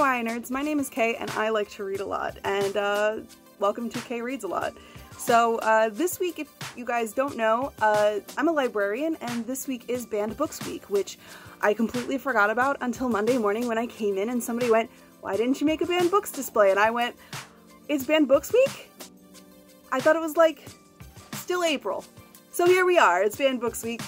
YA nerds, my name is Kaye and I like to read a lot, and welcome to Kaye Reads a Lot. So this week, if you guys don't know, I'm a librarian and this week is Banned Books Week, which I completely forgot about until Monday morning when I came in and somebody went, "Why didn't you make a banned books display?" And I went, "It's Banned Books Week?" I thought it was like still April. So here we are, it's Banned Books Week.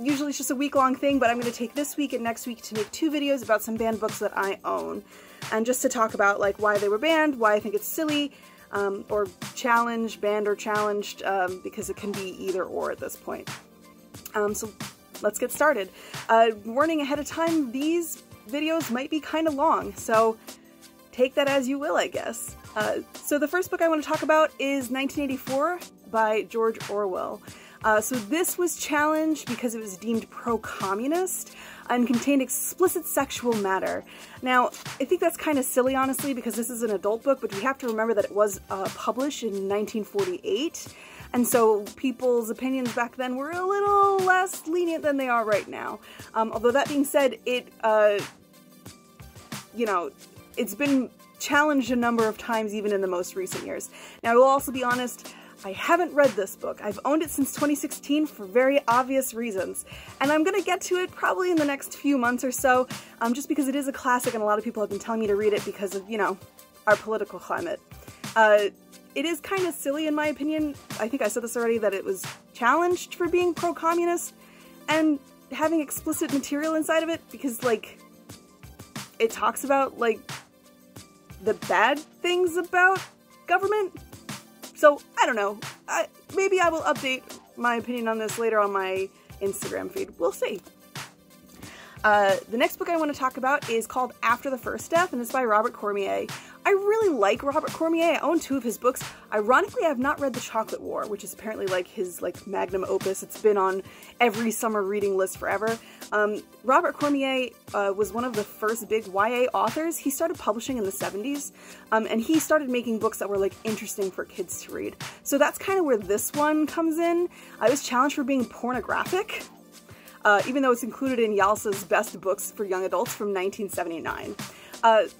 Usually it's just a week-long thing, but I'm going to take this week and next week to make 2 videos about some banned books that I own. And just to talk about like why they were banned, why I think it's silly, or challenged, banned or challenged, because it can be either or at this point. So let's get started. Warning ahead of time, these videos might be kind of long, so take that as you will, I guess. So the first book I want to talk about is 1984 by George Orwell. So this was challenged because it was deemed pro-communist and contained explicit sexual matter. Now, I think that's kind of silly, honestly, because this is an adult book, but we have to remember that it was published in 1948, and so people's opinions back then were a little less lenient than they are right now. Although that being said, it, you know, it's been challenged a number of times even in the most recent years. Now, I will also be honest, I haven't read this book. I've owned it since 2016 for very obvious reasons, and I'm gonna get to it probably in the next few months or so, just because it is a classic and a lot of people have been telling me to read it because of, you know, our political climate. It is kind of silly in my opinion. I think I said this already, that it was challenged for being pro-communist and having explicit material inside of it because, like, it talks about, like, the bad things about government. So, I don't know. Maybe I will update my opinion on this later on my Instagram feed. We'll see. The next book I want to talk about is called After the First Death, and it's by Robert Cormier. I really like Robert Cormier. I own 2 of his books. Ironically, I have not read The Chocolate War, which is apparently like his like magnum opus. It's been on every summer reading list forever. Robert Cormier was one of the first big YA authors. He started publishing in the 70s, and he started making books that were like interesting for kids to read. So that's kind of where this one comes in. I was challenged for being pornographic, even though it's included in Yalsa's Best Books for Young Adults from 1979.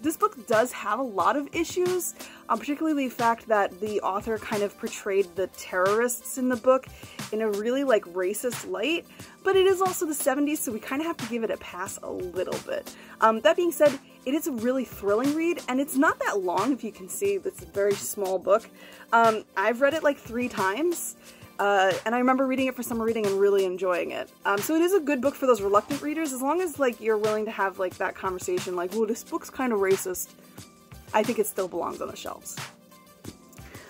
This book does have a lot of issues, particularly the fact that the author kind of portrayed the terrorists in the book in a really like racist light, but it is also the 70s, so we kind of have to give it a pass a little bit. That being said, it is a really thrilling read, and it's not that long, if you can see. It's a very small book. I've read it like 3 times. And I remember reading it for summer reading and really enjoying it. So it is a good book for those reluctant readers, as long as like you're willing to have like that conversation like, "Well, this book's kind of racist." I think it still belongs on the shelves.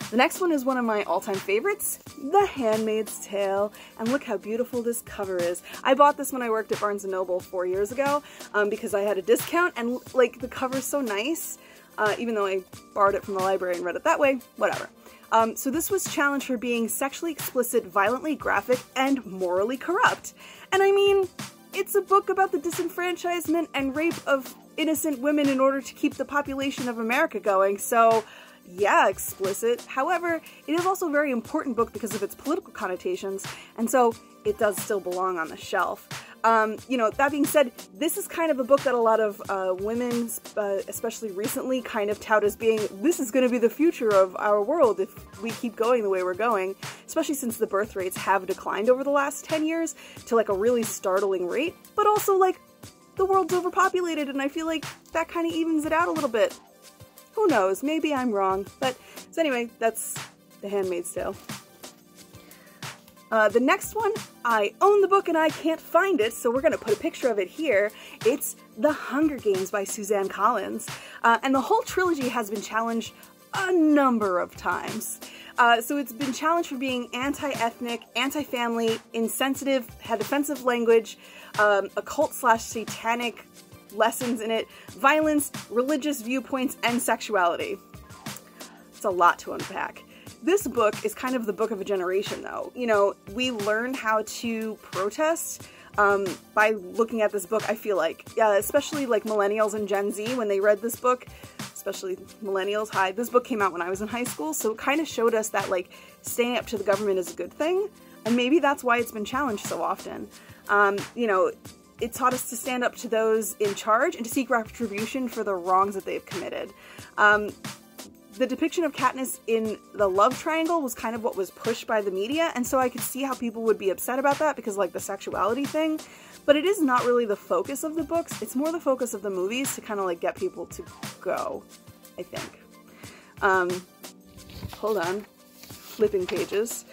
The next one is one of my all-time favorites, The Handmaid's Tale, and look how beautiful this cover is. I bought this when I worked at Barnes & Noble 4 years ago, because I had a discount, and like the cover's so nice, even though I borrowed it from the library and read it that way, whatever. So this was challenged for being sexually explicit, violently graphic, and morally corrupt. And I mean, it's a book about the disenfranchisement and rape of innocent women in order to keep the population of America going, so yeah, explicit. However, it is also a very important book because of its political connotations, and so it does still belong on the shelf. You know, that being said, this is kind of a book that a lot of women, especially recently, kind of tout as being, this is going to be the future of our world if we keep going the way we're going, especially since the birth rates have declined over the last 10 years to like a really startling rate, but also like the world's overpopulated, and I feel like that kind of evens it out a little bit. Who knows, maybe I'm wrong, but so anyway, that's The Handmaid's Tale. The next one, I own the book and I can't find it, so we're going to put a picture of it here. It's The Hunger Games by Suzanne Collins, and the whole trilogy has been challenged a number of times. So it's been challenged for being anti-ethnic, anti-family, insensitive, had offensive language, occult/satanic lessons in it, violence, religious viewpoints, and sexuality. It's a lot to unpack. This book is kind of the book of a generation, though. You know, we learned how to protest by looking at this book, I feel like. Especially like millennials and Gen Z, when they read this book, especially millennials, hi, this book came out when I was in high school, so it kind of showed us that like staying up to the government is a good thing, and maybe that's why it's been challenged so often. You know, it taught us to stand up to those in charge and to seek retribution for the wrongs that they've committed. The depiction of Katniss in the love triangle was kind of what was pushed by the media, and so I could see how people would be upset about that because, like, the sexuality thing, but it is not really the focus of the books. It's more the focus of the movies to kind of, like, get people to go, I think. Hold on. Flipping pages.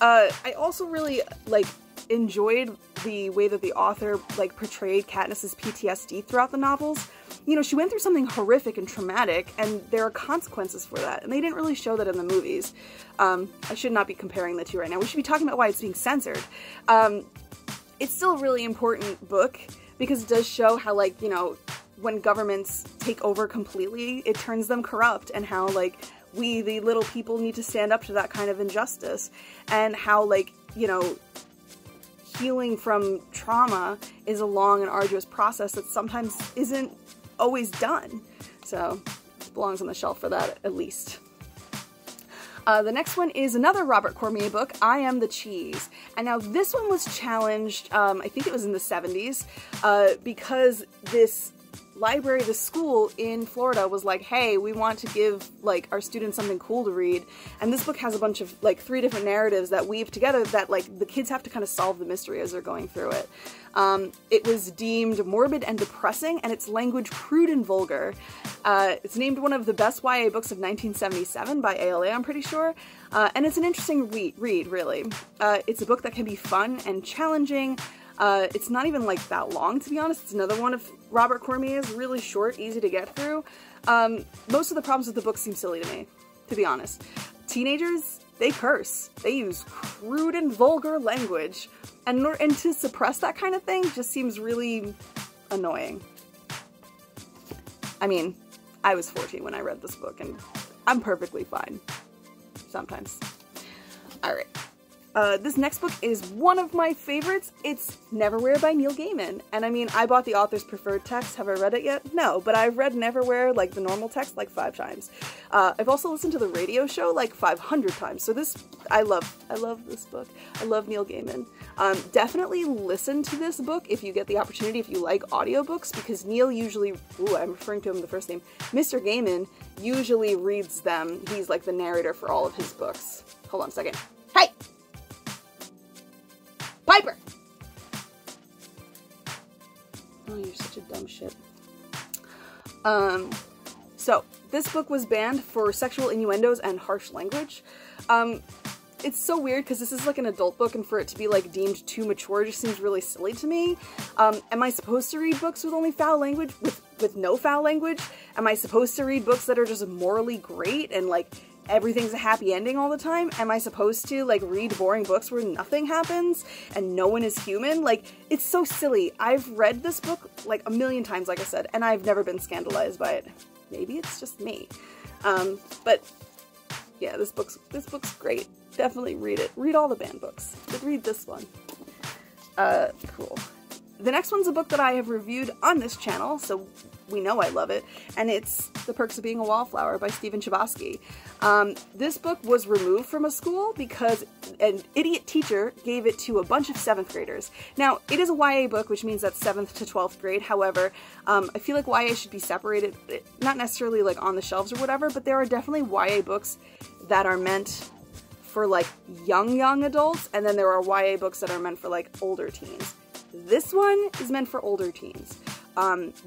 I also really, like, enjoyed the way that the author, like, portrayed Katniss's PTSD throughout the novels. You know, she went through something horrific and traumatic, and there are consequences for that, and they didn't really show that in the movies. I should not be comparing the two right now. We should be talking about why it's being censored. It's still a really important book, because it does show how, like, you know, when governments take over completely, it turns them corrupt, and how, like, we, the little people, need to stand up to that kind of injustice, and how, like, you know, healing from trauma is a long and arduous process that sometimes isn't always done. So it belongs on the shelf for that, at least. The next one is another Robert Cormier book, I Am the Cheese. And now this one was challenged, I think it was in the 70s, because this library, the school in Florida was like, hey, we want to give, like, our students something cool to read, and this book has a bunch of, like, 3 different narratives that weave together that, like, the kids have to kind of solve the mystery as they're going through it. It was deemed morbid and depressing, and its language crude and vulgar. It's named one of the best YA books of 1977 by ALA, I'm pretty sure, and it's an interesting read, really. It's a book that can be fun and challenging. It's not even, like, that long, to be honest. It's another one of Robert Cormier's, really short, easy to get through. Most of the problems with the book seem silly to me, to be honest. Teenagers, they curse. They use crude and vulgar language, and to suppress that kind of thing just seems really annoying. I mean, I was 14 when I read this book, and I'm perfectly fine. Sometimes. Alright. This next book is one of my favorites. It's Neverwhere by Neil Gaiman. And I mean, I bought the author's preferred text. Have I read it yet? No, but I've read Neverwhere, like the normal text, like 5 times. I've also listened to the radio show like 500 times. So this, I love this book. I love Neil Gaiman. Definitely listen to this book if you get the opportunity, if you like audiobooks, because Neil usually, I'm referring to him the first name, Mr. Gaiman usually reads them. He's like the narrator for all of his books. Hold on a second. Hey! Piper! Oh, you're such a dumb shit. So, this book was banned for sexual innuendos and harsh language. It's so weird because this is like an adult book, and for it to be like deemed too mature just seems really silly to me. Am I supposed to read books with only foul language? With no foul language? Am I supposed to read books that are just morally great and like everything's a happy ending all the time? Am I supposed to, like, read boring books where nothing happens and no one is human? Like, it's so silly. I've read this book, like, a million times, like I said, and I've never been scandalized by it. Maybe it's just me. But, yeah, this book's great. Definitely read it. Read all the banned books, but read this one. Cool. The next one's a book that I have reviewed on this channel, so we know I love it, and it's The Perks of Being a Wallflower by Stephen Chbosky. This book was removed from a school because an idiot teacher gave it to a bunch of 7th graders. Now, it is a YA book, which means that's 7th to 12th grade. However, I feel like YA should be separated, not necessarily like on the shelves or whatever, but there are definitely YA books that are meant for like young adults, and then there are YA books that are meant for like older teens. This one is meant for older teens.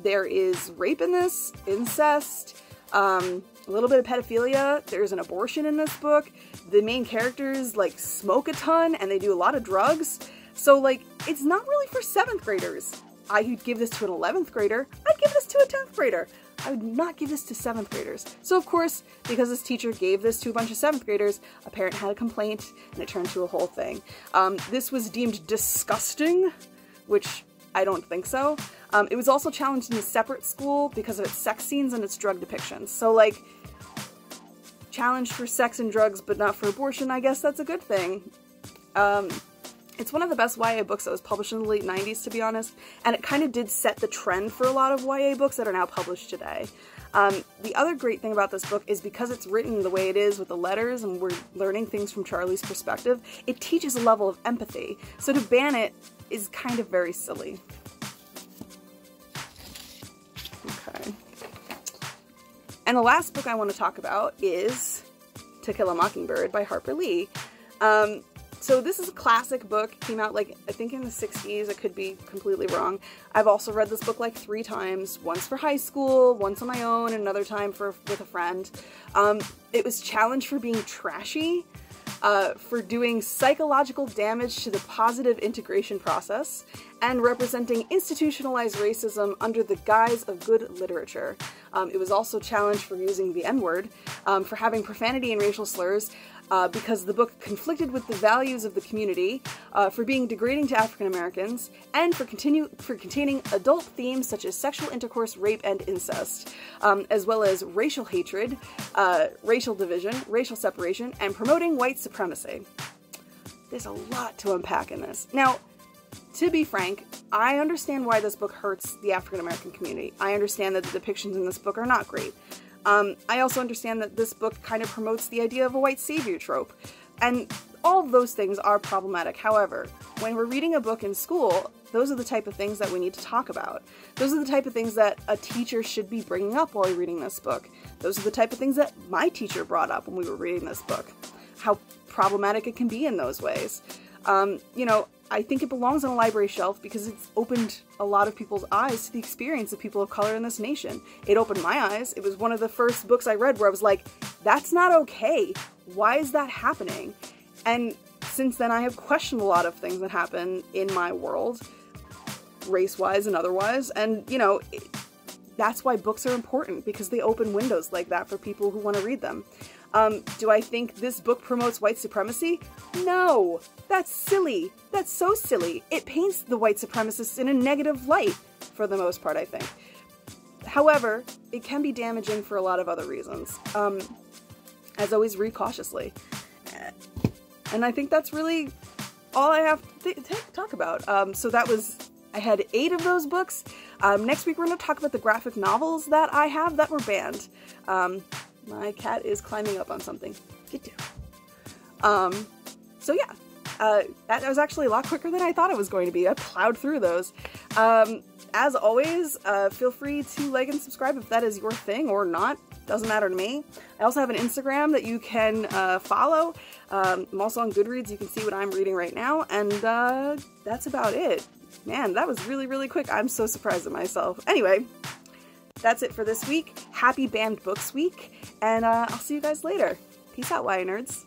There is rape in this, incest, a little bit of pedophilia. There's an abortion in this book. The main characters, like, smoke a ton, and they do a lot of drugs. So, like, it's not really for 7th graders. I would give this to an 11th grader. I'd give this to a 10th grader. I would not give this to 7th graders. So, of course, because this teacher gave this to a bunch of 7th graders, a parent had a complaint, and it turned to a whole thing. This was deemed disgusting, which I don't think so. It was also challenged in a separate school because of its sex scenes and its drug depictions. So, like, challenged for sex and drugs but not for abortion, I guess that's a good thing. It's one of the best YA books that was published in the late 90s, to be honest, and it kind of did set the trend for a lot of YA books that are now published today. The other great thing about this book is because it's written the way it is with the letters and we're learning things from Charlie's perspective, it teaches a level of empathy. So to ban it is kind of very silly. And the last book I want to talk about is To Kill a Mockingbird by Harper Lee. So this is a classic book, came out like, I think in the 60s, I could be completely wrong. I've also read this book like 3 times, once for high school, once on my own, and another time with a friend. It was challenged for being trashy, for doing psychological damage to the positive integration process, and representing institutionalized racism under the guise of good literature. It was also challenged for using the N-word, for having profanity and racial slurs, because the book conflicted with the values of the community, for being degrading to African Americans, and for containing adult themes such as sexual intercourse, rape, and incest, as well as racial hatred, racial division, racial separation, and promoting white supremacy. There's a lot to unpack in this. Now, to be frank, I understand why this book hurts the African American community. I understand that the depictions in this book are not great. I also understand that this book kind of promotes the idea of a white savior trope, and all of those things are problematic. However, when we're reading a book in school, those are the type of things that we need to talk about. Those are the type of things that a teacher should be bringing up while reading this book. Those are the type of things that my teacher brought up when we were reading this book. How problematic it can be in those ways. You know, I think it belongs on a library shelf because it's opened a lot of people's eyes to the experience of people of color in this nation. It opened my eyes. It was one of the first books I read where I was like, that's not okay. Why is that happening? And since then I have questioned a lot of things that happen in my world, race-wise and otherwise, and you know, that's why books are important, because they open windows like that for people who want to read them. Do I think this book promotes white supremacy? No! That's silly. That's so silly. It paints the white supremacists in a negative light, for the most part, I think. However, it can be damaging for a lot of other reasons. As always, read cautiously. And I think that's really all I have to talk about. So that was, I had 8 of those books. Next week we're going to talk about the graphic novels that I have that were banned. My cat is climbing up on something. Get down. So yeah, that was actually a lot quicker than I thought it was going to be. I plowed through those. As always, feel free to like and subscribe if that is your thing or not. Doesn't matter to me. I also have an Instagram that you can follow. I'm also on Goodreads. You can see what I'm reading right now. And that's about it. Man, that was really, really quick. I'm so surprised at myself. Anyway, that's it for this week. Happy Banned Books Week, and I'll see you guys later. Peace out, YA nerds.